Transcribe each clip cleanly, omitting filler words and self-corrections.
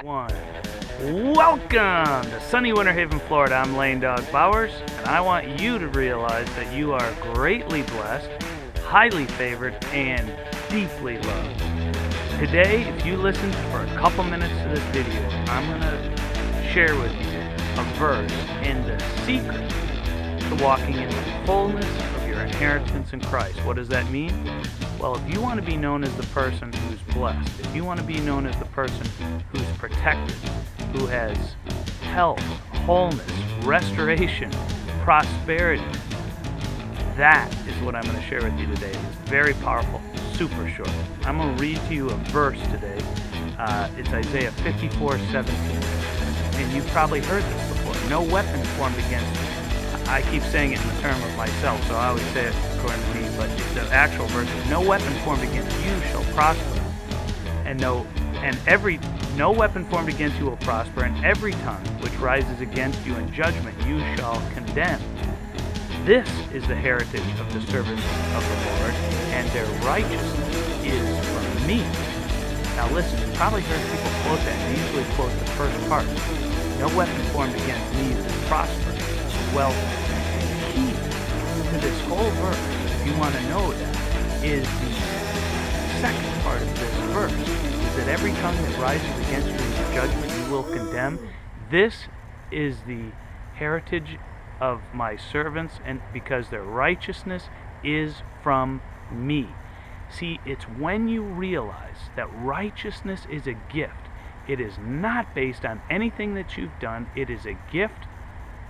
One. Welcome to sunny Winter Haven, Florida. I'm Dawg Bowers, and I want you to realize that you are greatly blessed, highly favored, and deeply loved. Today, if you listen for a couple minutes to this video, I'm going to share with you a verse in the secret to walking in the fullness of your inheritance in Christ. What does that mean? Well, if you want to be known as the person who's blessed, if you want to be known as the person who's protected, who has health, wholeness, restoration, prosperity, that is what I'm going to share with you today. It's very powerful, super short. I'm going to read to you a verse today. It's Isaiah 54:17. And you've probably heard this before. No weapon formed against you. I keep saying it in the term of myself, so I always say it according to me, but the actual verse is, no weapon formed against you shall prosper, and no weapon formed against you will prosper, and every tongue which rises against you in judgment you shall condemn. This is the heritage of the servants of the Lord, and their righteousness is from me. Now listen, you probably heard people quote that, and they usually quote the first part. No weapon formed against me will prosper. Well, the key to this whole verse, if you want to know that, is the second part of this verse, is that every tongue that rises against you in judgment you will condemn. This is the heritage of my servants, and because their righteousness is from me. See, it's when you realize that righteousness is a gift. It is not based on anything that you've done. It is a gift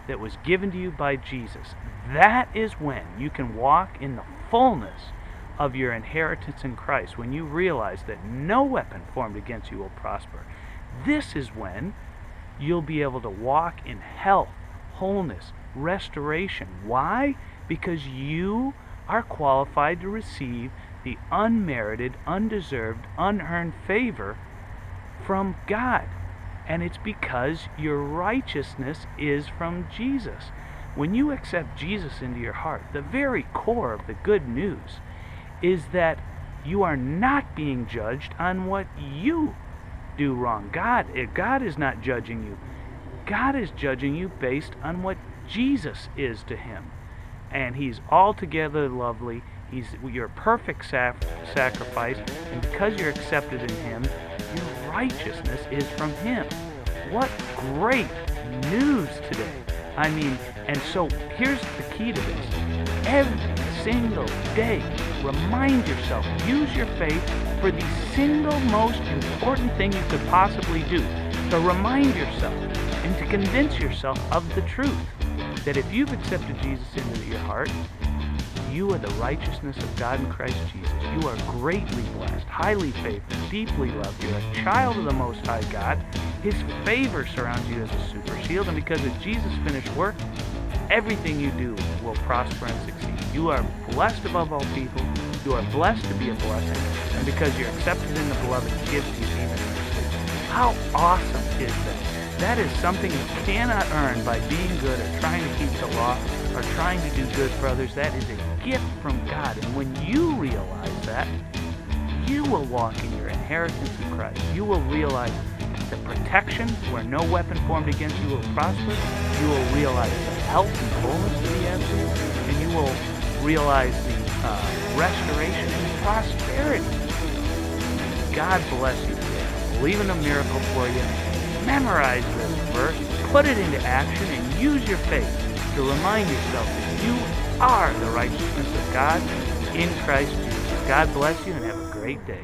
that was given to you by Jesus. That is when you can walk in the fullness of your inheritance in Christ, when you realize that no weapon formed against you will prosper. This is when you'll be able to walk in health, wholeness, restoration. Why? Because you are qualified to receive the unmerited, undeserved, unearned favor from God. And it's because your righteousness is from Jesus. When you accept Jesus into your heart, the very core of the good news is that you are not being judged on what you do wrong. God is not judging you. God is judging you based on what Jesus is to him. And he's altogether lovely. He's your perfect sacrifice. And because you're accepted in him, your righteousness is from him. What great news today. I mean, and so here's the key to this. Every single day, remind yourself, use your faith for the single most important thing you could possibly do. To remind yourself and to convince yourself of the truth that if you've accepted Jesus into your heart, you are the righteousness of God in Christ Jesus. You are greatly blessed, highly favored, deeply loved. You're a child of the Most High God. His favor surrounds you as a super shield, and because of Jesus' finished work, everything you do will prosper and succeed. You are blessed above all people. You are blessed to be a blessing, and because you're accepted in the Beloved, He gives you even mercy. How awesome is that? That is something you cannot earn by being good or trying to keep the law or trying to do good for others. That is a gift from God. And when you realize that, you will walk in your inheritance in Christ. You will realize the protection where no weapon formed against you will prosper. You will realize the health and wholeness that He has for you. And you will realize the restoration and prosperity. God bless you today. I believe in a miracle for you. Memorize this verse, put it into action, and use your faith to remind yourself that you are the righteousness of God in Christ Jesus. God bless you and have a great day.